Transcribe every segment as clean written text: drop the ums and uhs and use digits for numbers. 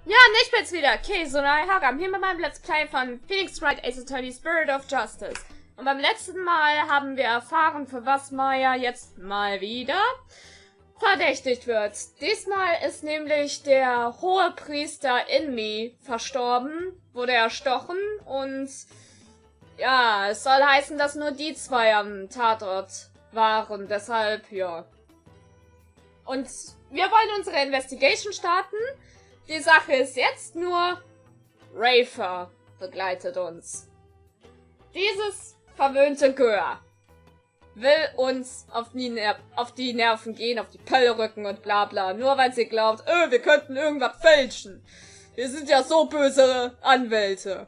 Ja, ich bin's wieder, Konsole, hier mit meinem Let's Play von Phoenix Wright, Ace Attorney, Spirit of Justice. Und beim letzten Mal haben wir erfahren, für was Maya jetzt mal wieder verdächtigt wird. Diesmal ist nämlich der hohe Priester in me verstorben, wurde erstochen und ja, es soll heißen, dass nur die zwei am Tatort waren, deshalb ja. Und wir wollen unsere Investigation starten. Die Sache ist jetzt nur, Rayfa begleitet uns. Dieses verwöhnte Gör will uns auf die Nerven gehen, auf die Pelle rücken und bla bla. Nur weil sie glaubt, wir könnten irgendwas fälschen. Wir sind ja so böse Anwälte.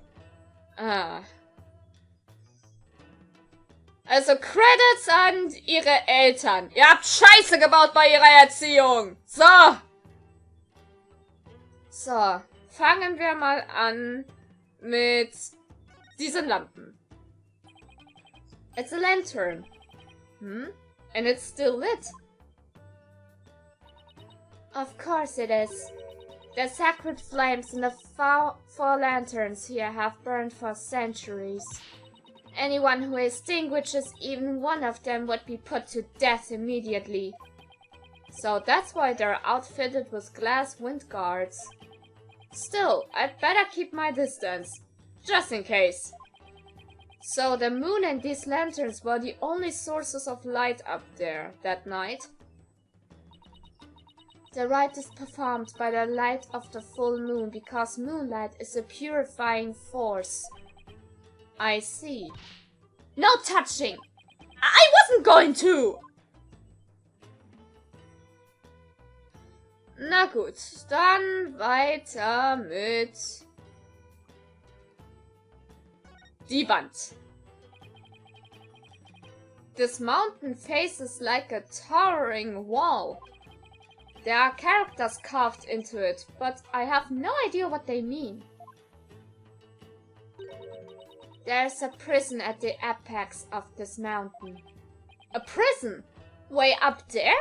Also Credits an ihre Eltern. Ihr habt Scheiße gebaut bei ihrer Erziehung. So, fangen wir mal an mit diesen Lampen. It's a lantern. And it's still lit. Of course it is. The sacred flames in the four lanterns here have burned for centuries. Anyone who extinguishes even one of them would be put to death immediately. So that's why they're outfitted with glass wind guards. Still, I'd better keep my distance, just in case. So the moon and these lanterns were the only sources of light up there that night. The rite is performed by the light of the full moon because moonlight is a purifying force. I see. No touching! I wasn't going to! Na gut, dann weiter mit die Wand. This mountain faces like a towering wall. There are characters carved into it, but I have no idea what they mean. There's a prison at the apex of this mountain. A prison? Way up there?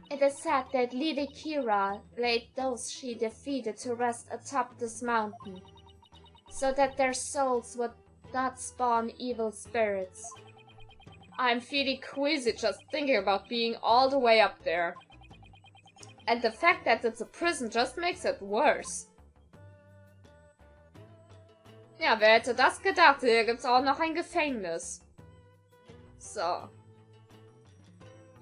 It is said that Lady Kee'ras laid those she defeated to rest atop this mountain, so that their souls would not spawn evil spirits. I'm feeling queasy just thinking about being all the way up there. And the fact that it's a prison just makes it worse. Ja, wer hätte das gedacht? Hier gibt's auch noch ein Gefängnis. So.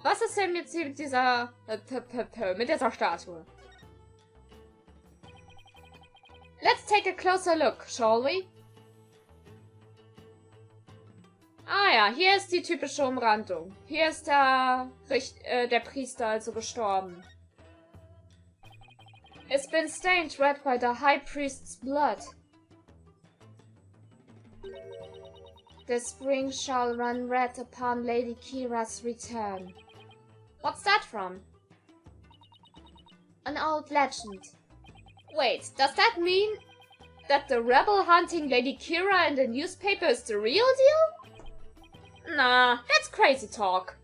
Was ist denn jetzt hier mit dieser Statue? Let's take a closer look, shall we? Ah ja, hier ist die typische Umrandung. Hier ist der Priester also gestorben. It's been stained red by the high priest's blood. The spring shall run red upon Lady Kee'ras' return. What's that from? An old legend. Wait, does that mean that the rebel hunting Lady Kee'ras in the newspaper is the real deal? Nah, that's crazy talk.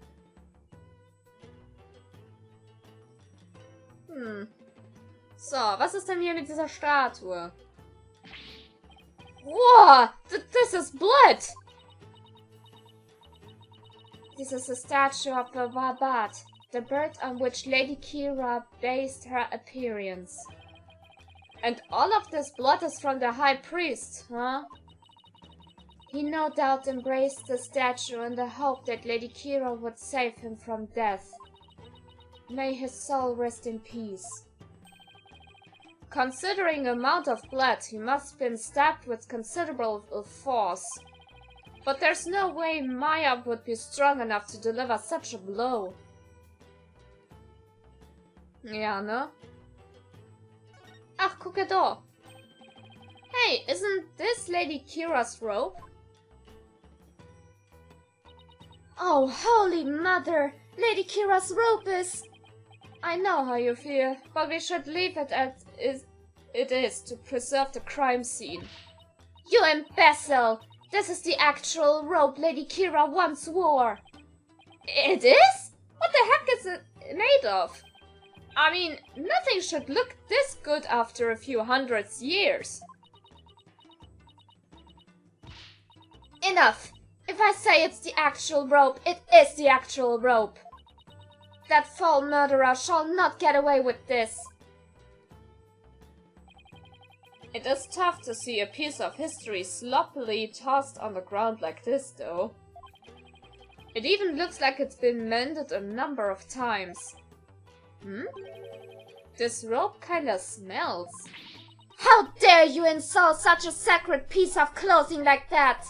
So, was ist denn hier mit dieser Statue? Whoa! This is blood! This is a statue of the Wabat, the bird on which Lady Kee'ras based her appearance. And all of this blood is from the High Priest, huh? He no doubt embraced the statue in the hope that Lady Kee'ras would save him from death. May his soul rest in peace. Considering the amount of blood, he must have been stabbed with considerable force. But there's no way Maya would be strong enough to deliver such a blow. Ja, ne? Ach, gucke da. Hey, isn't this Lady Kee'ras' robe? Oh, holy mother! Lady Kee'ras' robe is... I know how you feel, but we should leave it as it is to preserve the crime scene. You imbecile! This is the actual robe Lady Kee'ras once wore. It is? What the heck is it made of? I mean, nothing should look this good after a few hundreds years. Enough! If I say it's the actual rope, it is the actual rope. That foul murderer shall not get away with this. It is tough to see a piece of history sloppily tossed on the ground like this, though. It even looks like it's been mended a number of times. This rope kinda smells. How dare you insult such a sacred piece of clothing like that?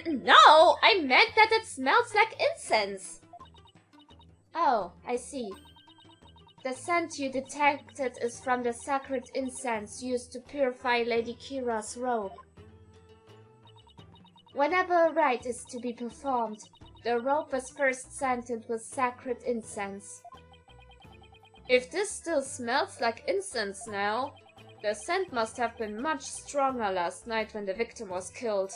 No, I meant that it smells like incense. Oh, I see. The scent you detected is from the sacred incense used to purify Lady Kee'ras' robe. Whenever a rite is to be performed, the robe is first scented with sacred incense. If this still smells like incense now, the scent must have been much stronger last night when the victim was killed.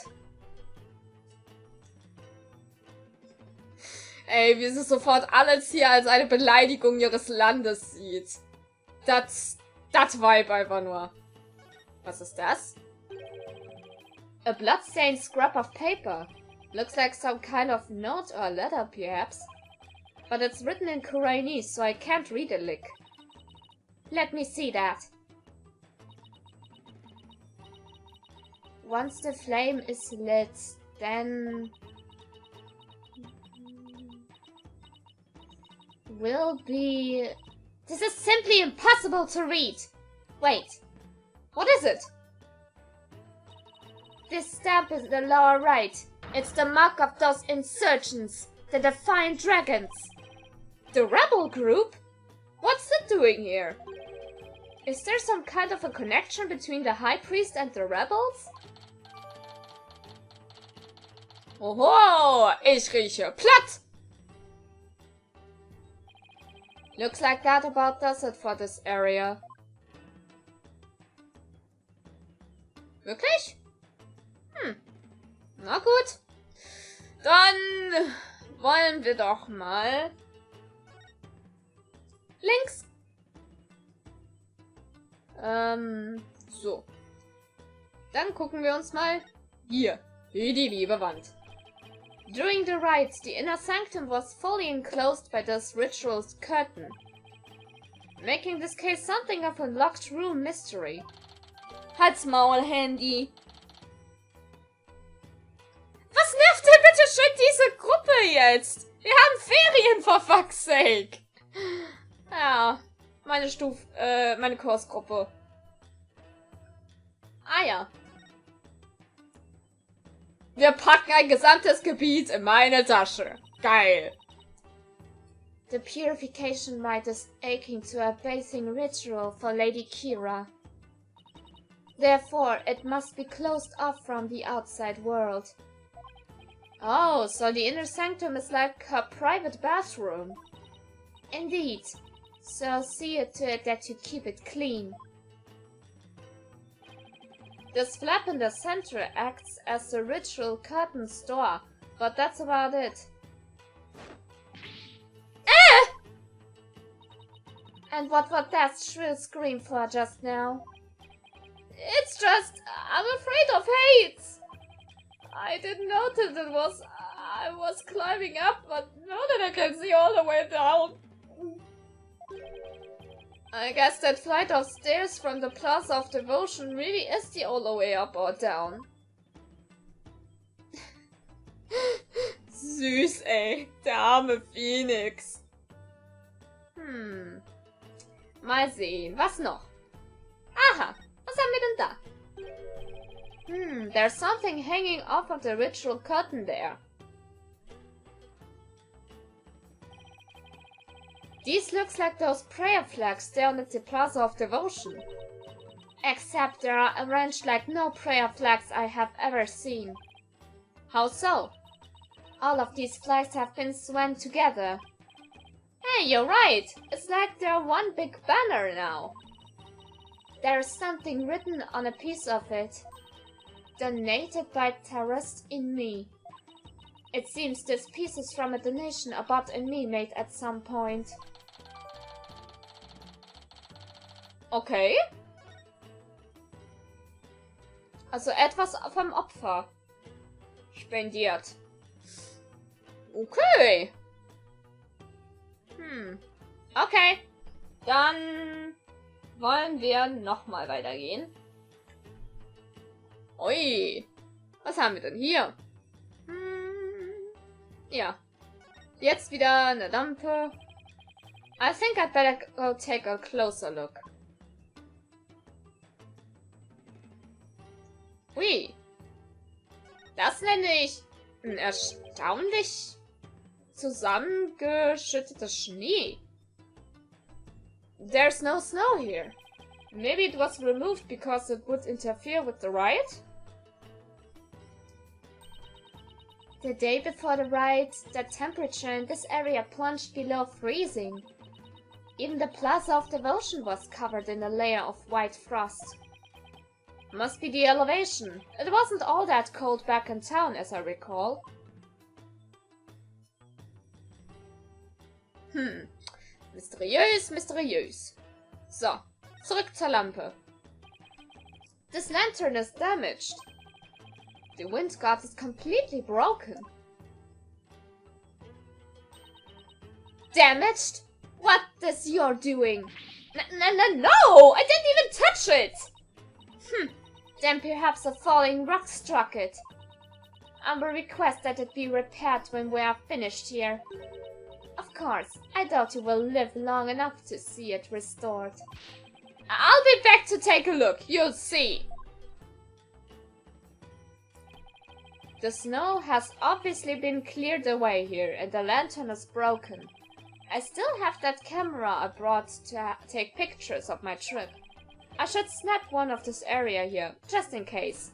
Ey, wie sie sofort alles hier als eine Beleidigung ihres Landes sieht. Das Vibe einfach nur. Was ist das? A blood-stained scrap of paper. Looks like some kind of note or letter, perhaps. But it's written in Koreanese, so I can't read a lick. Let me see that. Once the flame is lit, then... will be... This is simply impossible to read! Wait, what is it? This stamp is the lower right. It's the mark of those insurgents, the Defiant Dragons. The rebel group? What's it doing here? Is there some kind of a connection between the High Priest and the rebels? Oho, ich rieche platt! Looks like that about does it for this area. Wirklich? Na gut. Dann wollen wir doch mal links. So. Dann gucken wir uns mal hier, die liebe Wand. During the rites, the inner sanctum was fully enclosed by this ritual's curtain, making this case something of a locked room mystery. Halt's Maul, Handy! Was nervt denn bitte schön diese Gruppe jetzt? Wir haben Ferien, for fuck's sake! Ja, meine Kursgruppe. Ah ja. Wir packen ein gesamtes Gebiet in meine Tasche. Geil. The purification rite is akin to a bathing ritual for Lady Kee'ra. Therefore, it must be closed off from the outside world. Oh, so the inner sanctum is like her private bathroom. Indeed. So see to it that you keep it clean. This flap in the center acts as the ritual curtain's door, but that's about it. And what was that shrill scream for just now? It's just, I'm afraid of heights. I didn't notice I was climbing up, but now that I can see all the way down. I guess that flight of stairs from the Plaza of Devotion really is the all the way up or down. Süß, ey. Der arme Phoenix. Mal sehen. Was noch? Aha. Was haben wir denn da? There's something hanging off of the ritual curtain there. These looks like those prayer flags down at the Plaza of Devotion. Except they are arranged like no prayer flags I have ever seen. How so? All of these flags have been sewn together. Hey, you're right! It's like they're one big banner now. There's something written on a piece of it. Donated by Terrorist in Me. It seems this piece is from a donation a bot and me made at some point. Okay. Also etwas vom Opfer spendiert. Okay. Okay. Dann wollen wir nochmal weitergehen. Ui. Was haben wir denn hier? Ja. Jetzt wieder eine Lampe. I think I'd better go take a closer look. Ui. Das nenne ich ein erstaunlich zusammengeschüttetes Schnee. There's no snow here. Maybe it was removed because it would interfere with the ride? The day before the ride, the temperature in this area plunged below freezing. Even the plaza of devotion was covered in a layer of white frost. Must be the elevation. It wasn't all that cold back in town, as I recall. Mysteriös, mysteriös. So, zurück zur Lampe. This lantern is damaged. The wind guard is completely broken. Damaged? What is you're doing? No! I didn't even touch it! Then perhaps a falling rock struck it. I will request that it be repaired when we are finished here. Of course, I doubt you will live long enough to see it restored. I'll be back to take a look, you'll see. The snow has obviously been cleared away here and the lantern is broken. I still have that camera I brought to take pictures of my trip. I should snap one of this area here, just in case.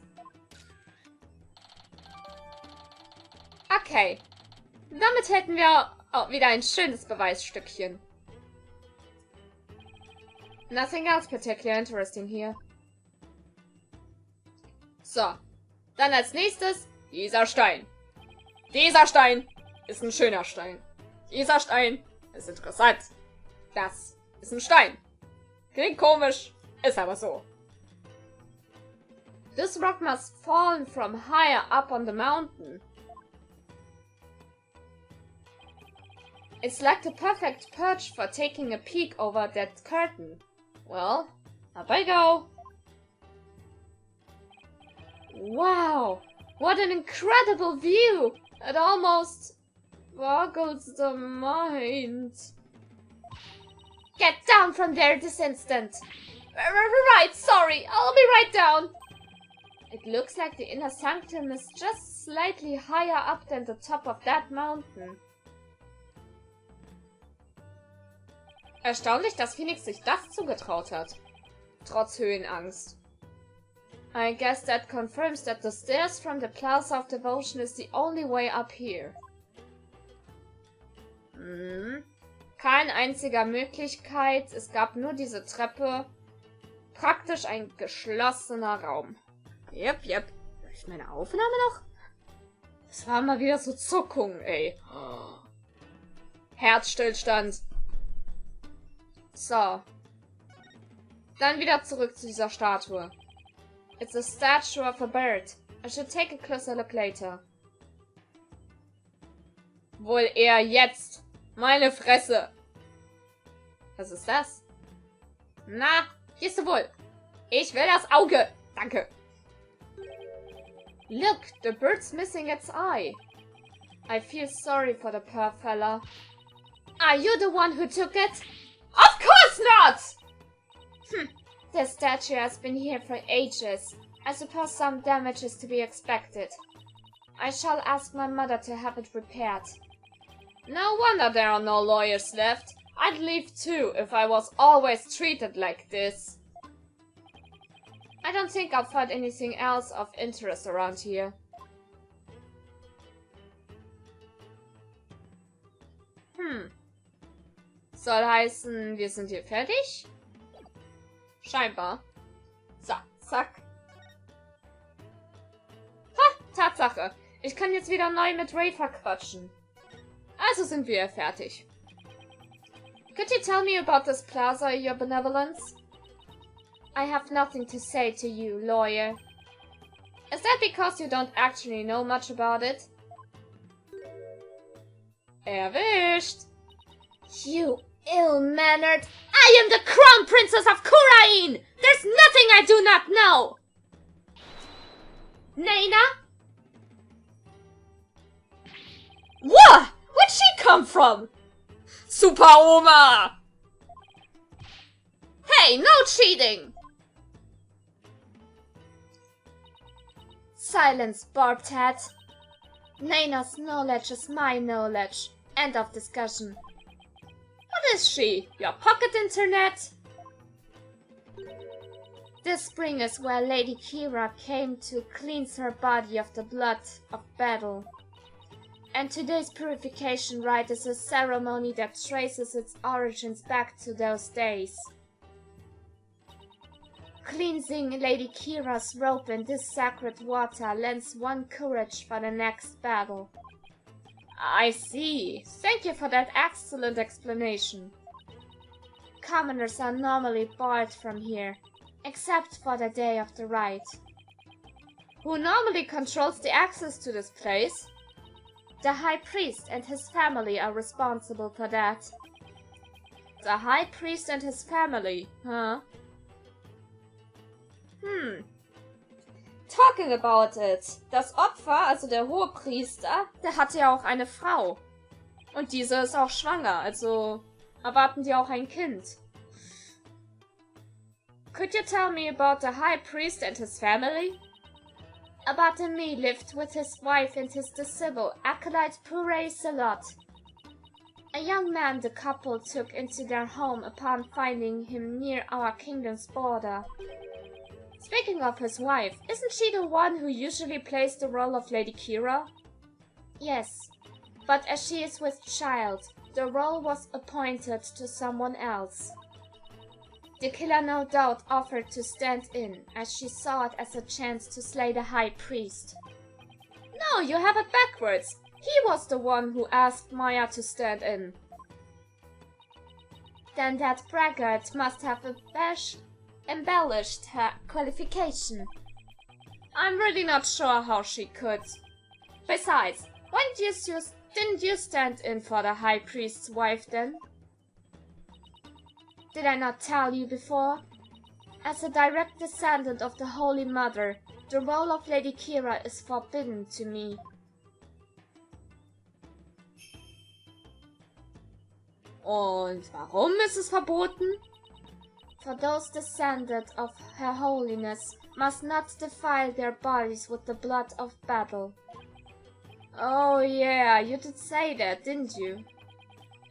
Okay. Damit hätten wir wieder ein schönes Beweisstückchen. Nothing else particularly interesting here. So. Dann als nächstes dieser Stein. Dieser Stein ist ein schöner Stein. Dieser Stein ist interessant. Das ist ein Stein. Klingt komisch. Ist aber so. This rock must have fallen from higher up on the mountain. It's like the perfect perch for taking a peek over that curtain. Well, up I go. Wow, what an incredible view! It almost boggles the mind. Get down from there this instant! Right, sorry, I'll be right down. It looks like the inner sanctum is just slightly higher up than the top of that mountain. Erstaunlich, dass Phoenix sich das zugetraut hat. Trotz Höhenangst. I guess that confirms that the stairs from the Plaza of Devotion is the only way up here. Keine einzige Möglichkeit, es gab nur diese Treppe. Praktisch ein geschlossener Raum. Yep. Läuft meine Aufnahme noch? Das war mal wieder so Zuckungen, ey. Herzstillstand. So. Dann wieder zurück zu dieser Statue. It's a statue of a bird. I should take a closer look later. Wohl eher jetzt. Meine Fresse. Was ist das? Na, gehst du wohl. Ich will das Auge. Danke. Look, the bird's missing its eye. I feel sorry for the poor fella. Are you the one who took it? Of course not! The statue has been here for ages. I suppose some damage is to be expected. I shall ask my mother to have it repaired. No wonder there are no lawyers left. I'd leave too if I was always treated like this. I don't think I'll find anything else of interest around here. Soll heißen, wir sind hier fertig? Scheinbar. So, zack. Ha, Tatsache. Ich kann jetzt wieder neu mit Rayfa quatschen. Also sind wir fertig. Could you tell me about this plaza, your benevolence? I have nothing to say to you, lawyer. Is that because you don't actually know much about it? Erwischt! You ill-mannered... I am the Crown Princess of Kurain! There's nothing I do not know! Nana? What? Where'd she come from? Super Oma! Hey, no cheating! Silence, barbed head. Nana's knowledge is my knowledge. End of discussion. What is she? Your pocket internet? This spring is where Lady Kee'ras came to cleanse her body of the blood of battle. And today's purification rite is a ceremony that traces its origins back to those days. Cleansing Lady Kee'ras' robe in this sacred water lends one courage for the next battle. I see. Thank you for that excellent explanation. Commoners are normally barred from here, except for the day of the rite. Who normally controls the access to this place? The High Priest and his family are responsible for that. The High Priest and his family, huh? Talking about it. Das Opfer, also der Hohepriester, der hatte ja auch eine Frau. Und diese ist auch schwanger, also erwarten die auch ein Kind. Could you tell me about the High Priest and his family? Abat and me lived with his wife and his disciple, acolyte Puree Salot. A young man the couple took into their home upon finding him near our kingdom's border. Speaking of his wife, isn't she the one who usually plays the role of Lady Kee'ras? Yes, but as she is with child, the role was appointed to someone else. The killer no doubt offered to stand in, as she saw it as a chance to slay the High Priest. No, you have it backwards. He was the one who asked Maya to stand in. Then that braggart must have embellished her qualification. I'm really not sure how she could. Besides, why didn't you stand in for the High Priest's wife then? Did I not tell you before? As a direct descendant of the Holy Mother, the role of Lady Kee'ras is forbidden to me. Und warum ist es verboten? For those descended of Her Holiness must not defile their bodies with the blood of battle. Oh yeah, you did say that, didn't you?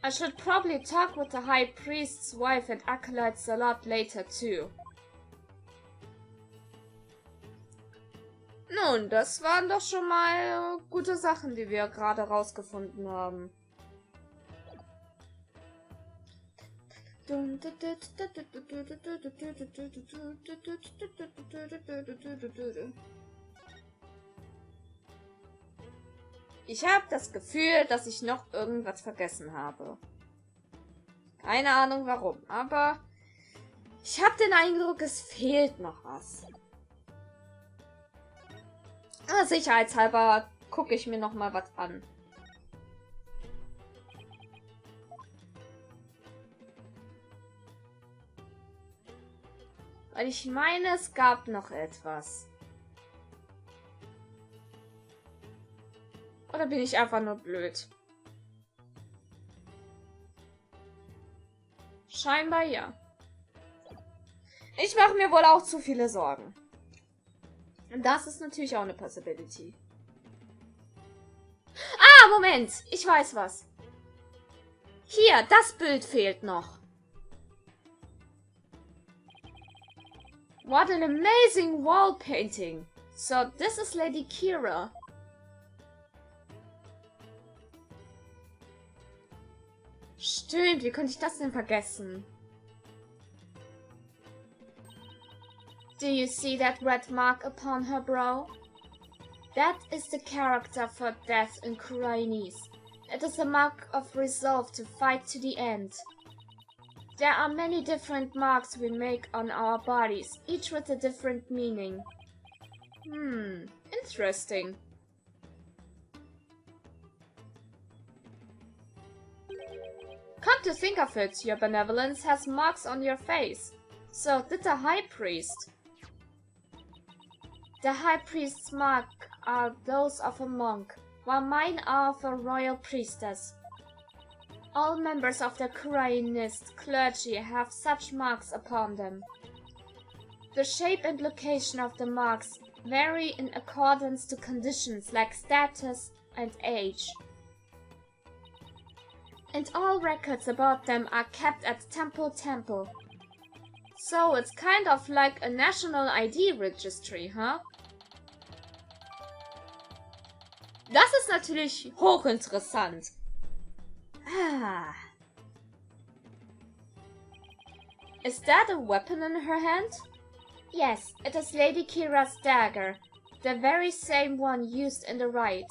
I should probably talk with the High Priest's wife and acolyte Salot later too. Nun, das waren doch schon mal gute Sachen, die wir gerade rausgefunden haben. Ich habe das Gefühl, dass ich noch irgendwas vergessen habe. Keine Ahnung warum, aber ich habe den Eindruck, es fehlt noch was. Aber sicherheitshalber gucke ich mir noch mal was an. Weil ich meine, es gab noch etwas. Oder bin ich einfach nur blöd? Scheinbar ja. Ich mache mir wohl auch zu viele Sorgen. Und das ist natürlich auch eine Possibility. Ah, Moment! Ich weiß was. Hier, das Bild fehlt noch. What an amazing wall painting! So, this is Lady Kee'ras. Stimmt, wie konnte ich das denn vergessen? Do you see that red mark upon her brow? That is the character for death in Kurainese. It is a mark of resolve to fight to the end. There are many different marks we make on our bodies, each with a different meaning. Interesting. Come to think of it, your benevolence has marks on your face. So did the High Priest. The High Priest's marks are those of a monk, while mine are of a royal priestess. All members of the Koreanist clergy have such marks upon them. The shape and location of the marks vary in accordance to conditions like status and age. And all records about them are kept at Temple. So it's kind of like a national ID registry, huh? Das ist natürlich hochinteressant. Is that a weapon in her hand? Yes, it is Lady Kee'ras' dagger, the very same one used in the Wright.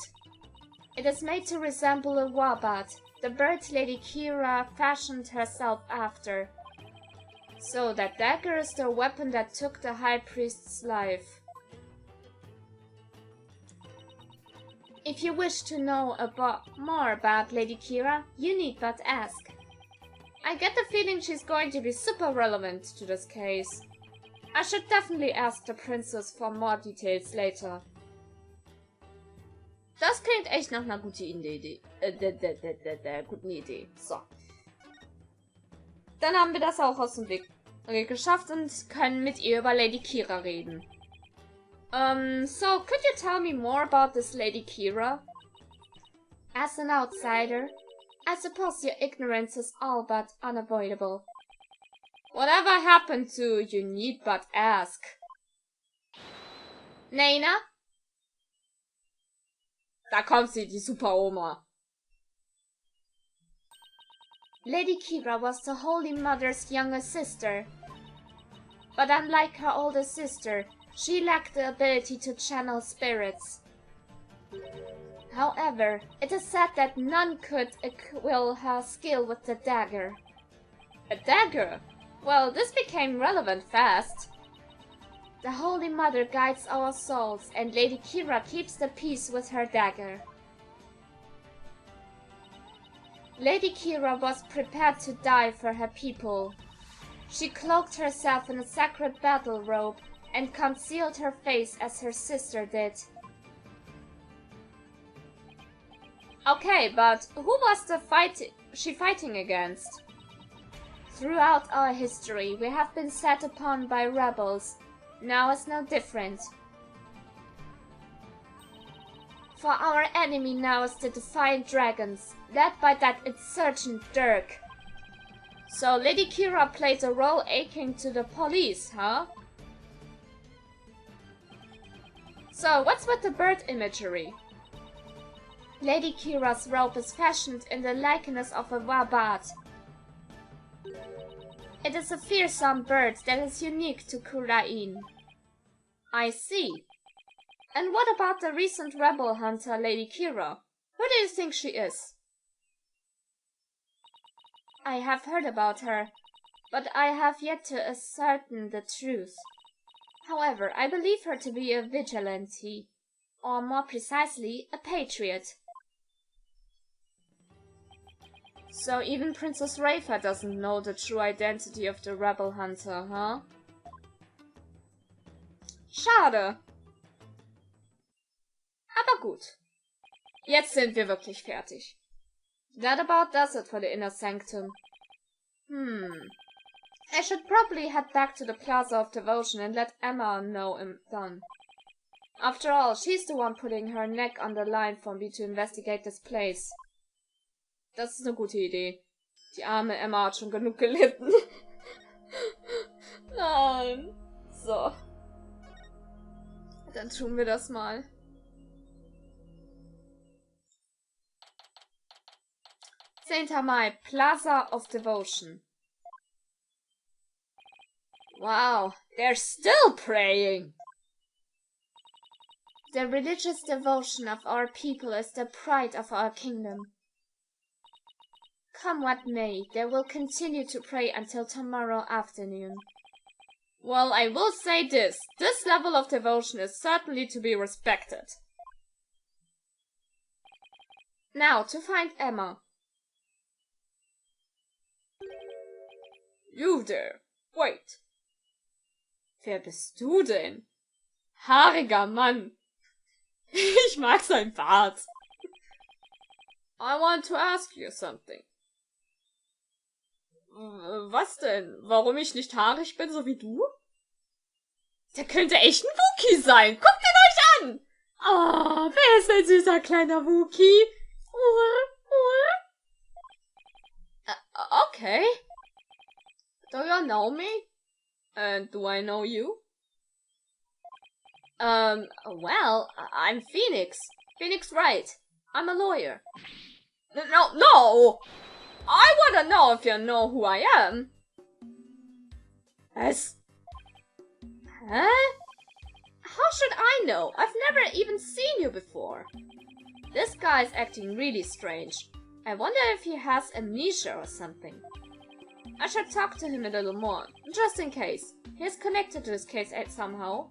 It is made to resemble a wombat, the bird Lady Kee'ra fashioned herself after. So that dagger is the weapon that took the High Priest's life. If you wish to know more about Lady Kee'ra, you need but ask. I get the feeling she's going to be super relevant to this case. I should definitely ask the princess for more details later. Das klingt echt nach einer guten Idee. Guten Idee. So. Dann haben wir das auch aus dem Weg geschafft und können mit ihr über Lady Kee'ra reden. So could you tell me more about this Lady Kee'ra? As an outsider, I suppose your ignorance is all but unavoidable. Whatever happened to you need but ask? Nena? Da kommt sie, die Super-Oma. Lady Kee'ra was the Holy Mother's younger sister. But unlike her older sister, she lacked the ability to channel spirits. However, it is said that none could equal her skill with the dagger. A dagger? Well, this became relevant fast. The Holy Mother guides our souls, and Lady Kee'ra keeps the peace with her dagger. Lady Kee'ra was prepared to die for her people. She cloaked herself in a sacred battle robe and concealed her face as her sister did. Okay, but who was she fighting against? Throughout our history, we have been set upon by rebels. Now is no different. For our enemy now is the Defiant Dragons, led by that insurgent Dirk. So Lady Kee'ra played a role akin to the police, huh? So what's with the bird imagery? Lady Kee'ra's robe is fashioned in the likeness of a wombat. It is a fearsome bird that is unique to Korean. I see. And what about the recent rebel hunter Lady Kee'ra? Who do you think she is? I have heard about her, but I have yet to ascertain the truth. However, I believe her to be a vigilante, or more precisely, a patriot. So even Princess Rayfa doesn't know the true identity of the rebel hunter, huh? Schade. Aber gut. Jetzt sind wir wirklich fertig. That about does it for the inner sanctum. I should probably head back to the Plaza of Devotion and let Emma know I'm done. After all, she's the one putting her neck on the line for me to investigate this place. Das ist eine gute Idee. Die arme Emma hat schon genug gelitten. Nein. So. Dann tun wir das mal. Mai, Plaza of Devotion. Wow, they're still praying! The religious devotion of our people is the pride of our kingdom. Come what may, they will continue to pray until tomorrow afternoon. Well, I will say this. This level of devotion is certainly to be respected. Now, to find Emma. You there. Wait. Wer bist du denn? Haariger Mann. Ich mag sein Bart. I want to ask you something. Was denn? Warum ich nicht haarig bin, so wie du? Der könnte echt ein Wookie sein. Guckt ihn euch an! Ah, wer ist ein süßer kleiner Wookie? Okay. Do you know me? And do I know you? Well, I'm Phoenix. Phoenix Wright. I'm a lawyer. No! I wanna know if you know who I am. Huh? How should I know? I've never even seen you before. This guy's acting really strange. I wonder if he has amnesia or something. I should talk to him a little more, just in case. He's connected to this case somehow.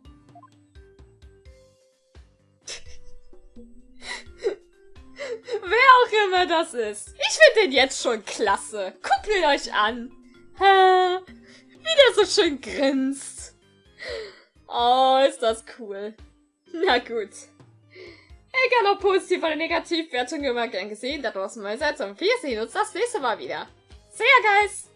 Wer auch immer das ist. Ich finde den jetzt schon klasse. Guckt ihn euch an. Wie der so schön grinst. Oh, ist das cool. Na gut. Egal ob positiv oder negativ, Bewertung immer gern gesehen. Da draußen mal seid und wir sehen uns das nächste Mal wieder. See ya, guys!